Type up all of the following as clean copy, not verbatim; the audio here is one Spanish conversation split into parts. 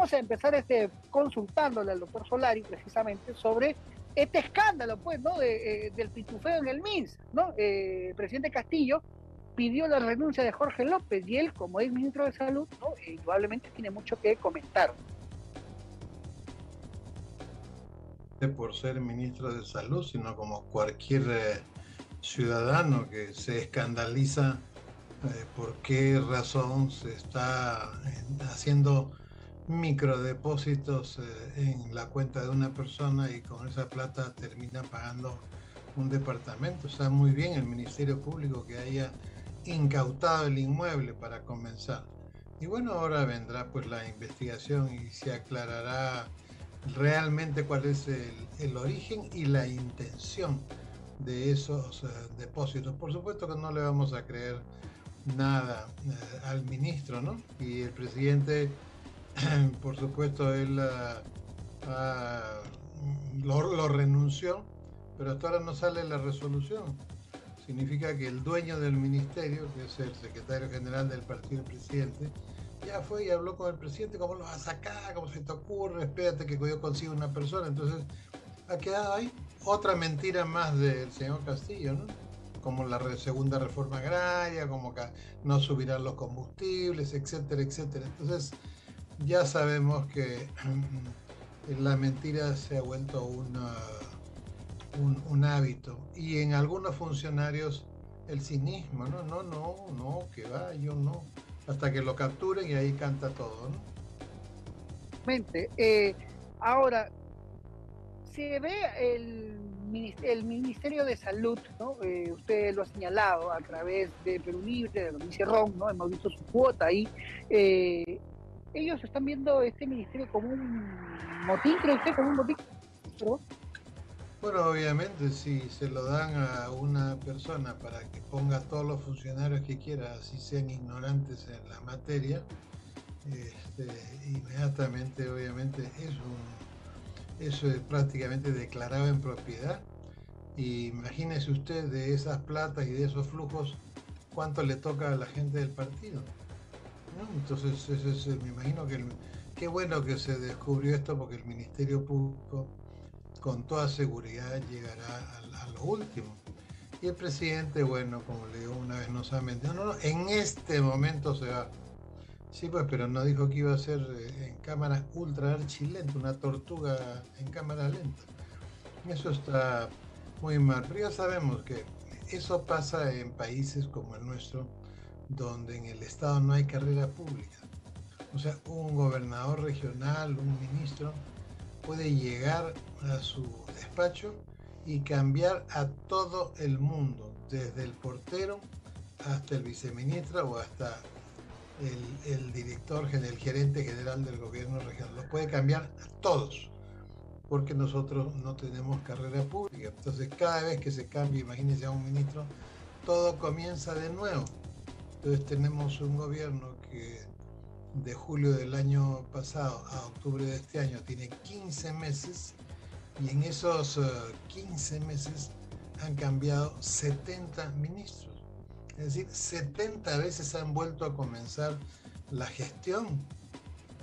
vamos a empezar consultándole al doctor Solari precisamente sobre este escándalo, pues, ¿no? Del pitufeo en el MINSA, ¿no? El presidente Castillo pidió la renuncia de Jorge López y él, como es ministro de Salud, ¿no? Indudablemente tiene mucho que comentar. Por ser ministro de Salud, sino como cualquier ciudadano que se escandaliza por qué razón se está haciendo microdepósitos en la cuenta de una persona y con esa plata termina pagando un departamento. Está muy bien el Ministerio Público que haya incautado el inmueble para comenzar. Y bueno, ahora vendrá pues la investigación y se aclarará realmente cuál es el origen y la intención de esos depósitos. Por supuesto que no le vamos a creer nada al ministro, ¿no? Y el presidente, por supuesto, él lo renunció, pero hasta ahora no sale la resolución. Significa que el dueño del ministerio, que es el secretario general del partido del presidente, ya fue y habló con el presidente, ¿cómo lo vas a sacar? ¿Cómo se te ocurre? Espérate que yo consiga una persona. Entonces ha quedado ahí otra mentira más del señor Castillo, ¿no? Como la segunda reforma agraria, como que no subirán los combustibles, etcétera, etcétera. Entonces ya sabemos que la mentira se ha vuelto un hábito. Y en algunos funcionarios el cinismo, no, que va, yo no. Hasta que lo capturen y ahí canta todo, ¿no? Ahora, se ve el Ministerio de Salud, ¿no? Usted lo ha señalado a través de Perú Libre, de Domínguez Cerrón, ¿no? Hemos visto su cuota ahí. Ellos están viendo este ministerio como un motín, ¿cree usted? Como un motín. ¿Pero? Bueno, obviamente, si se lo dan a una persona para que ponga a todos los funcionarios que quiera, así sean ignorantes en la materia, inmediatamente, obviamente, eso es prácticamente declarado en propiedad. Y imagínese usted de esas platas y de esos flujos, cuánto le toca a la gente del partido, ¿no? Entonces, me imagino que qué bueno que se descubrió esto porque el Ministerio Público con toda seguridad llegará a lo último. Y el presidente, bueno, como le digo, una vez nos ha mentido, no, en este momento se va. Sí, pues, pero no dijo que iba a ser en cámara ultra archilenta, una tortuga en cámara lenta. Eso está muy mal, pero ya sabemos que eso pasa en países como el nuestro, donde en el Estado no hay carrera pública. O sea, un gobernador regional, un ministro, puede llegar a su despacho y cambiar a todo el mundo, desde el portero hasta el viceministro o hasta el director, el gerente general del gobierno regional. Los puede cambiar a todos, porque nosotros no tenemos carrera pública. Entonces, cada vez que se cambia, imagínense a un ministro, todo comienza de nuevo. Entonces, tenemos un gobierno que de julio del año pasado a octubre de este año tiene 15 meses y en esos 15 meses han cambiado 70 ministros. Es decir, 70 veces han vuelto a comenzar la gestión.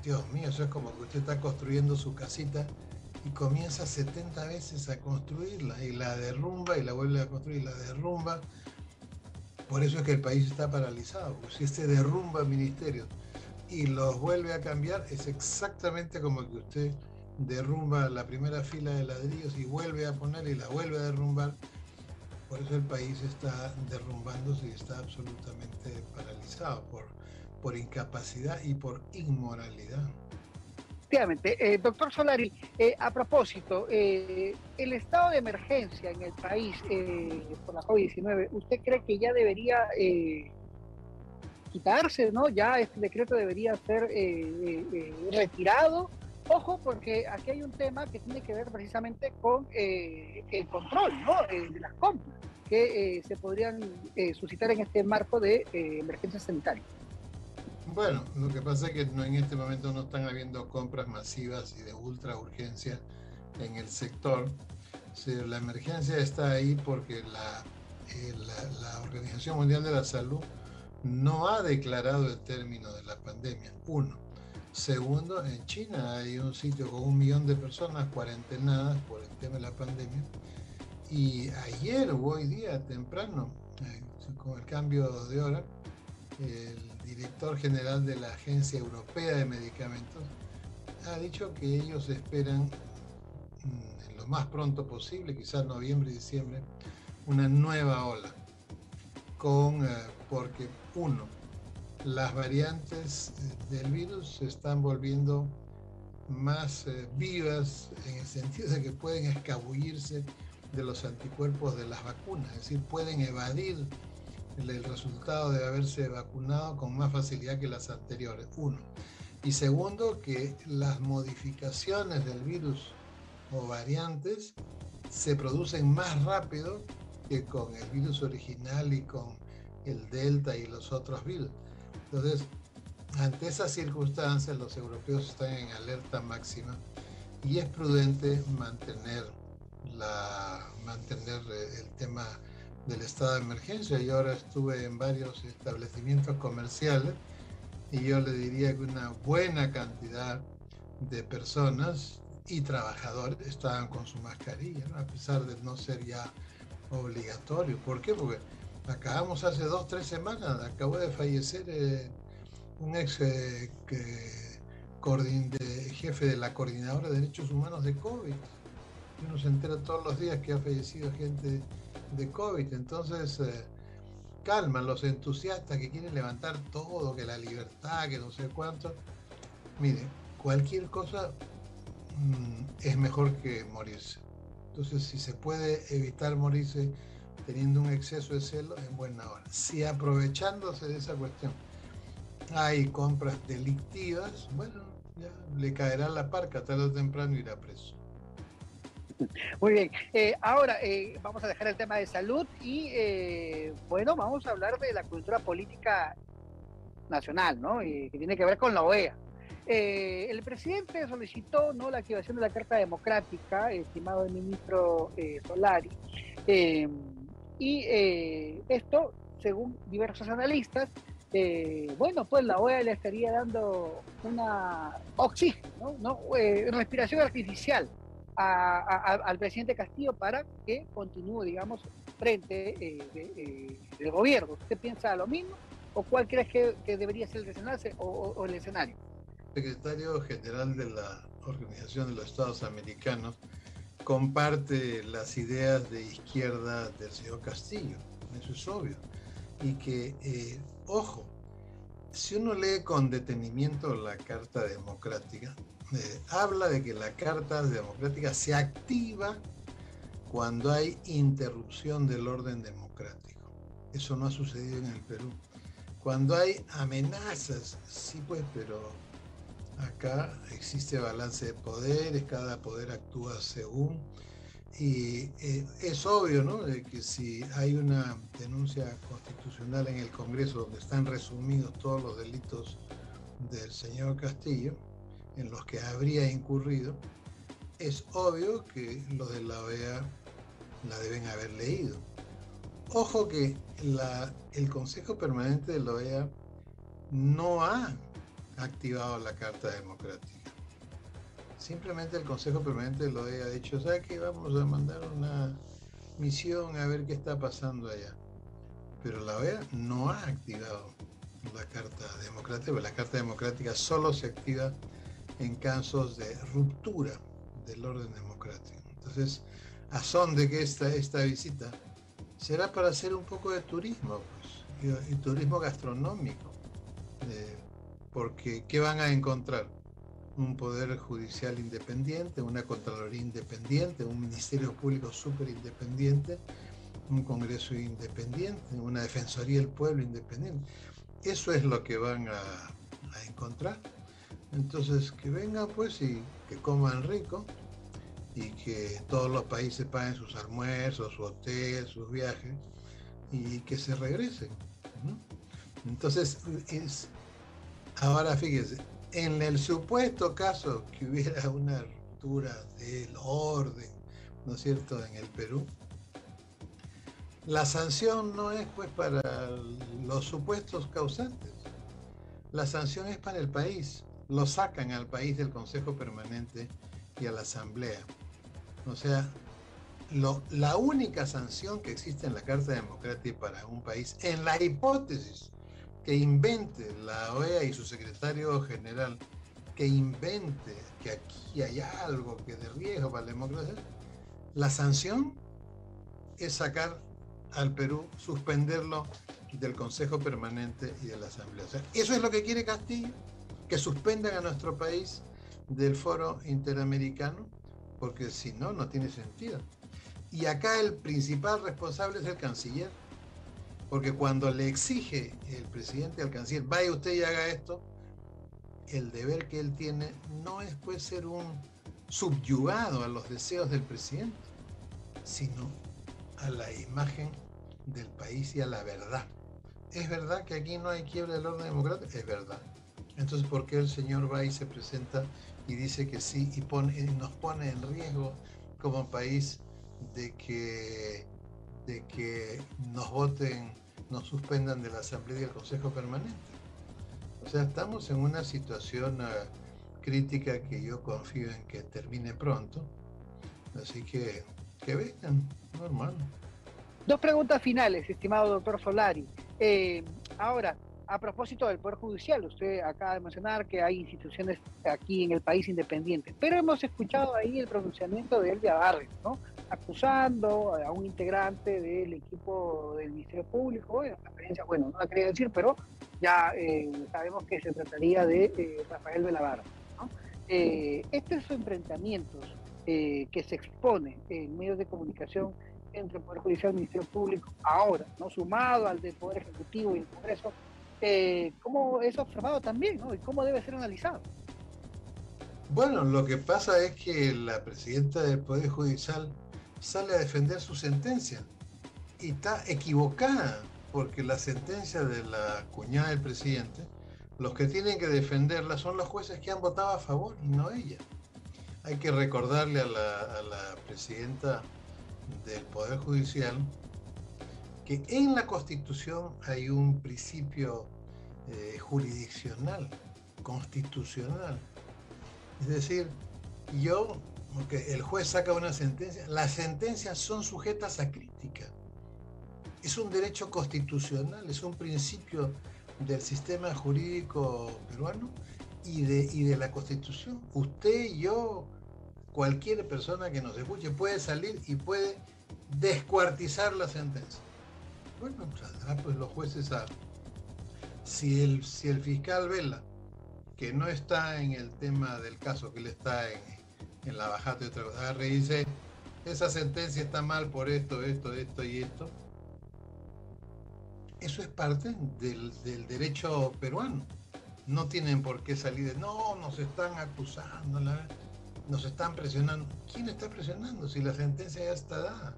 Dios mío, eso es como que usted está construyendo su casita y comienza 70 veces a construirla y la derrumba y la vuelve a construir y la derrumba. Por eso es que el país está paralizado, porque si se derrumba ministerios y los vuelve a cambiar, es exactamente como que usted derrumba la primera fila de ladrillos y vuelve a poner y la vuelve a derrumbar. Por eso el país está derrumbándose y está absolutamente paralizado por incapacidad y por inmoralidad. Efectivamente. Doctor Solari, a propósito, el estado de emergencia en el país por la COVID-19, ¿usted cree que ya debería quitarse, ¿no? Ya este decreto debería ser retirado. Ojo, porque aquí hay un tema que tiene que ver precisamente con el control, ¿no? De las compras que se podrían suscitar en este marco de emergencia sanitaria. Bueno, lo que pasa es que en este momento no están habiendo compras masivas y de ultra urgencia en el sector. La emergencia está ahí porque la Organización Mundial de la Salud no ha declarado el término de la pandemia. Uno. Segundo, en China hay un sitio con 1 millón de personas cuarentenadas por el tema de la pandemia. Y ayer o hoy día, temprano, con el cambio de hora, el director general de la Agencia Europea de Medicamentos ha dicho que ellos esperan en lo más pronto posible, quizás noviembre y diciembre, una nueva ola, porque uno, las variantes del virus se están volviendo más vivas en el sentido de que pueden escabullirse de los anticuerpos de las vacunas, es decir, pueden evadir el resultado de haberse vacunado con más facilidad que las anteriores, uno. Y segundo, que las modificaciones del virus o variantes se producen más rápido que con el virus original y con el Delta y los otros virus. Entonces, ante esas circunstancias, los europeos están en alerta máxima y es prudente mantener el tema del estado de emergencia. Yo ahora estuve en varios establecimientos comerciales y yo le diría que una buena cantidad de personas y trabajadores estaban con su mascarilla, ¿no? A pesar de no ser ya obligatorio. ¿Por qué? Porque acabamos hace 2-3 semanas, acabó de fallecer un ex jefe de la Coordinadora de Derechos Humanos de COVID. Y uno se entera todos los días que ha fallecido gente de COVID. Entonces, calman los entusiastas que quieren levantar todo, que la libertad, que no sé cuánto. Mire, cualquier cosa es mejor que morirse. Entonces, si se puede evitar morirse teniendo un exceso de celo, en buena hora. Si aprovechándose de esa cuestión hay compras delictivas, bueno, ya le caerá la parca, tarde o temprano irá preso. Muy bien. Ahora vamos a dejar el tema de salud y, bueno, vamos a hablar de la cultura política nacional, ¿no? Que tiene que ver con la OEA. El presidente solicitó, ¿no?, la activación de la Carta Democrática, estimado el ministro Solari, y esto, según diversos analistas, bueno, pues la OEA le estaría dando una oxígeno, ¿no? Respiración artificial al presidente Castillo para que continúe, digamos, frente del gobierno. ¿Usted piensa lo mismo? ¿O cuál crees que debería ser el desenlace o el escenario? El secretario general de la Organización de los Estados Americanos comparte las ideas de izquierda del señor Castillo, eso es obvio. Y que, ojo, si uno lee con detenimiento la Carta Democrática, habla de que la Carta Democrática se activa cuando hay interrupción del orden democrático. Eso no ha sucedido en el Perú. Cuando hay amenazas, sí pues, pero acá existe balance de poderes, cada poder actúa según, y es obvio, ¿no?, de que si hay una denuncia constitucional en el Congreso donde están resumidos todos los delitos del señor Castillo, en los que habría incurrido, es obvio que los de la OEA la deben haber leído. Ojo que el Consejo Permanente de la OEA no ha activado la Carta Democrática. Simplemente el Consejo Permanente de la OEA ha dicho, ¿sabe qué? Vamos a mandar una misión a ver qué está pasando allá. Pero la OEA no ha activado la Carta Democrática, porque la Carta Democrática solo se activa en casos de ruptura del orden democrático. Entonces, a son de que esta visita será para hacer un poco de turismo, pues, y turismo gastronómico, porque ¿qué van a encontrar? Un poder judicial independiente, una Contraloría independiente, un Ministerio Público súper independiente, un Congreso independiente, una Defensoría del Pueblo independiente. Eso es lo que van a encontrar. Entonces, que vengan pues y que coman rico y que todos los países paguen sus almuerzos, su hotel, sus viajes y que se regresen, ¿no? Entonces, ahora fíjense, en el supuesto caso que hubiera una ruptura del orden, ¿no es cierto?, en el Perú, la sanción no es pues para los supuestos causantes, la sanción es para el país. lo sacan al país del Consejo Permanente y a la Asamblea. O sea, la única sanción que existe en la Carta Democrática para un país, en la hipótesis que invente la OEA y su secretario general, que invente que aquí hay algo que de riesgo para la democracia, la sanción es sacar al Perú, suspenderlo del Consejo Permanente y de la Asamblea. O sea, eso es lo que quiere Castillo, que suspendan a nuestro país del Foro Interamericano, porque si no, no tiene sentido. Y acá el principal responsable es el canciller, porque cuando le exige el presidente al canciller, vaya usted y haga esto, el deber que él tiene no es pues ser un subyugado a los deseos del presidente, sino a la imagen del país y a la verdad. ¿Es verdad que aquí no hay quiebra del orden democrático? Es verdad. Entonces, ¿por qué el señor va y se presenta y dice que sí y nos pone en riesgo como país de que nos voten, nos suspendan de la Asamblea y del Consejo Permanente? O sea, estamos en una situación crítica que yo confío en que termine pronto. Así que vengan, normal. Dos preguntas finales, estimado doctor Solari. Ahora, a propósito del Poder Judicial, usted acaba de mencionar que hay instituciones aquí en el país independientes, pero hemos escuchado ahí el pronunciamiento de Elvia Barrios, ¿no? Acusando a un integrante del equipo del Ministerio Público, en referencia, bueno, no la quería decir, pero ya sabemos que se trataría de Rafael Velabarra, ¿no? Estos enfrentamientos que se expone en medios de comunicación entre el Poder Judicial y el Ministerio Público ahora, ¿no? Sumado al del Poder Ejecutivo y el Congreso, ¿cómo es observado también, ¿no? Y cómo debe ser analizado? Bueno, lo que pasa es que la presidenta del Poder Judicial sale a defender su sentencia y está equivocada, porque la sentencia de la cuñada del presidente, los que tienen que defenderla son los jueces que han votado a favor y no ella. Hay que recordarle a la presidenta del Poder Judicial que en la Constitución hay un principio jurisdiccional, constitucional. Es decir, el juez saca una sentencia, las sentencias son sujetas a crítica. Es un derecho constitucional, es un principio del sistema jurídico peruano y de la Constitución. Usted, yo, cualquier persona que nos escuche puede salir y puede descuartizar la sentencia. Bueno, saldrá pues los jueces a... Si el fiscal vela que no está en el tema del caso, que él está en la bajada de otra cosa, agarre y dice, esa sentencia está mal por esto y esto. Eso es parte del derecho peruano. No tienen por qué salir de, no, nos están acusando, nos están presionando. ¿Quién está presionando si la sentencia ya está dada?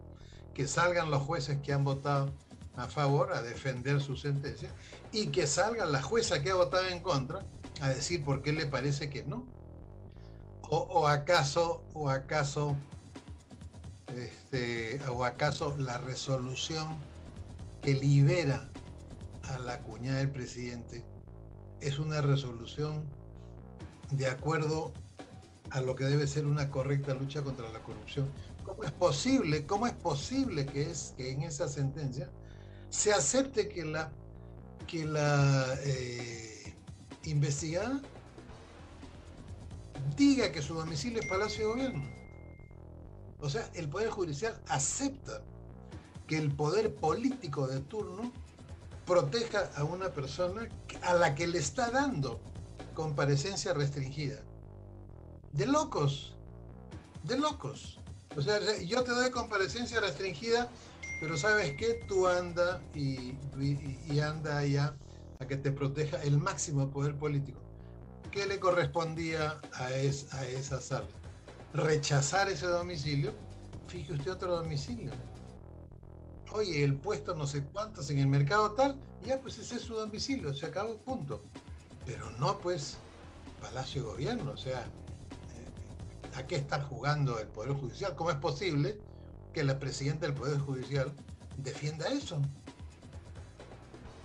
Que salgan los jueces que han votado a favor a defender su sentencia y que salga la jueza que ha votado en contra a decir por qué le parece que no. O acaso la resolución que libera a la cuñada del presidente es una resolución de acuerdo a lo que debe ser una correcta lucha contra la corrupción. ¿Cómo es posible que en esa sentencia se acepte que la investigada diga que su domicilio es Palacio de Gobierno? O sea, el Poder Judicial acepta que el poder político de turno proteja a una persona a la que le está dando comparecencia restringida. De locos. O sea, yo te doy comparecencia restringida, pero ¿sabes qué? Tú anda y anda allá a que te proteja el máximo poder político. ¿Qué le correspondía a esa sala? Rechazar ese domicilio. Fije usted otro domicilio. Oye, el puesto no sé cuántos en el mercado tal, ya pues ese es su domicilio, se acabó, punto. Pero no pues Palacio de Gobierno, o sea, ¿a qué está jugando el Poder Judicial? ¿Cómo es posible que la presidenta del Poder Judicial defienda eso?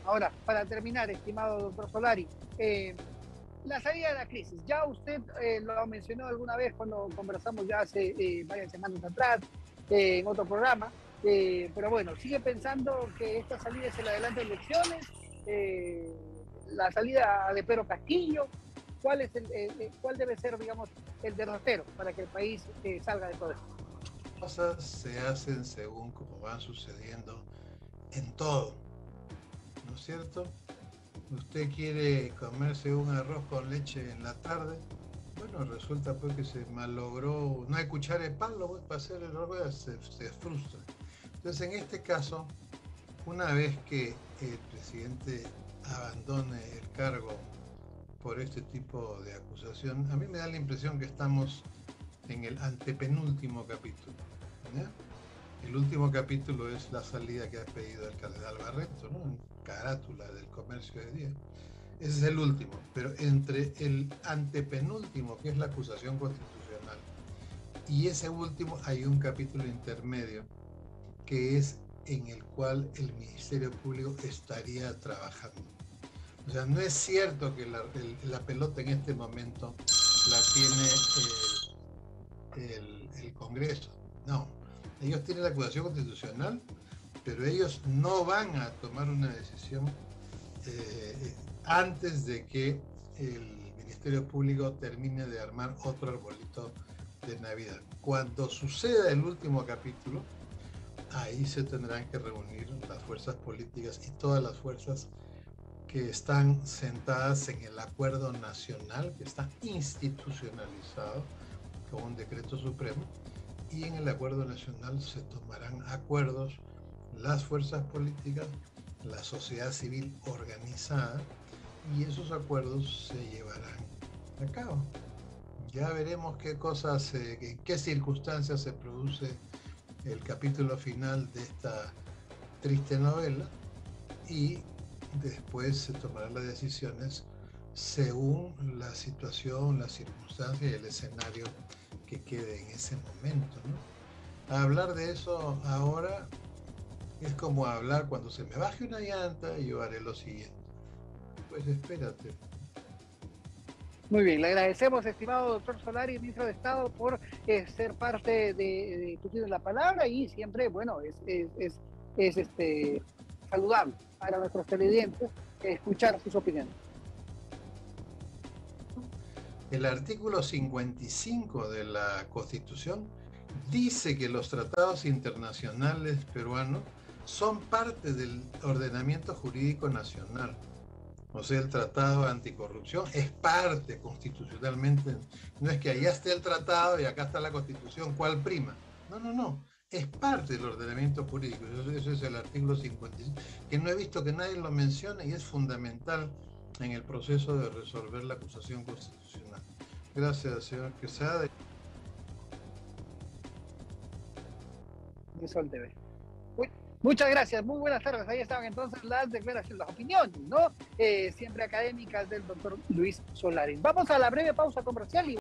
Ahora, para terminar, estimado doctor Solari, la salida de la crisis. Ya usted lo ha mencionado alguna vez cuando conversamos ya hace varias semanas atrás en otro programa, pero bueno, sigue pensando que esta salida es el adelanto de elecciones, la salida de Pedro Castillo. ¿Cuál es cuál debe ser, digamos, el derrotero para que el país salga de todo esto? Cosas se hacen según como van sucediendo en todo, ¿no es cierto? Usted quiere comerse un arroz con leche en la tarde, bueno, resulta pues que se malogró, no hay cuchara de palo pues, para hacer el arroz, se frustra. Entonces, en este caso, una vez que el presidente abandone el cargo por este tipo de acusación, a mí me da la impresión que estamos en el antepenúltimo capítulo, ¿ya? El último capítulo es la salida que ha pedido el cardenal Barreto, ¿no? En carátula del Comercio de Día. Ese es el último, pero entre el antepenúltimo, que es la acusación constitucional, y ese último hay un capítulo intermedio, que es en el cual el Ministerio Público estaría trabajando. O sea, no es cierto que la pelota en este momento la tiene el Congreso, no. Ellos tienen la acusación constitucional, pero ellos no van a tomar una decisión antes de que el Ministerio Público termine de armar otro arbolito de Navidad. Cuando suceda el último capítulo, ahí se tendrán que reunir las fuerzas políticas y todas las fuerzas que están sentadas en el acuerdo nacional, que está institucionalizado con un decreto supremo, y en el acuerdo nacional se tomarán acuerdos las fuerzas políticas, la sociedad civil organizada, y esos acuerdos se llevarán a cabo. Ya veremos qué cosas, en qué circunstancias se produce el capítulo final de esta triste novela, y después se tomarán las decisiones según la situación, las circunstancias y el escenario que quede en ese momento, ¿no? Hablar de eso ahora es como hablar cuando se me baje una llanta y yo haré lo siguiente. Pues espérate. Muy bien, le agradecemos, estimado doctor Solari, ministro de Estado, por ser parte de Tu Tienes la Palabra, y siempre, bueno, es saludable para nuestros televidentes escuchar sus opiniones. El artículo 55 de la Constitución dice que los tratados internacionales peruanos son parte del ordenamiento jurídico nacional. O sea, el tratado anticorrupción es parte constitucionalmente. No es que allá esté el tratado y acá está la Constitución, ¿cuál prima? No, no, no. Es parte del ordenamiento jurídico. Eso es el artículo 55, que no he visto que nadie lo mencione y es fundamental en el proceso de resolver la acusación constitucional. Gracias, señor Quesada. Sol TV. Muchas gracias, muy buenas tardes. Ahí estaban entonces las declaraciones, las opiniones, ¿no? Siempre académicas del doctor Luis Solari. Vamos a la breve pausa comercial y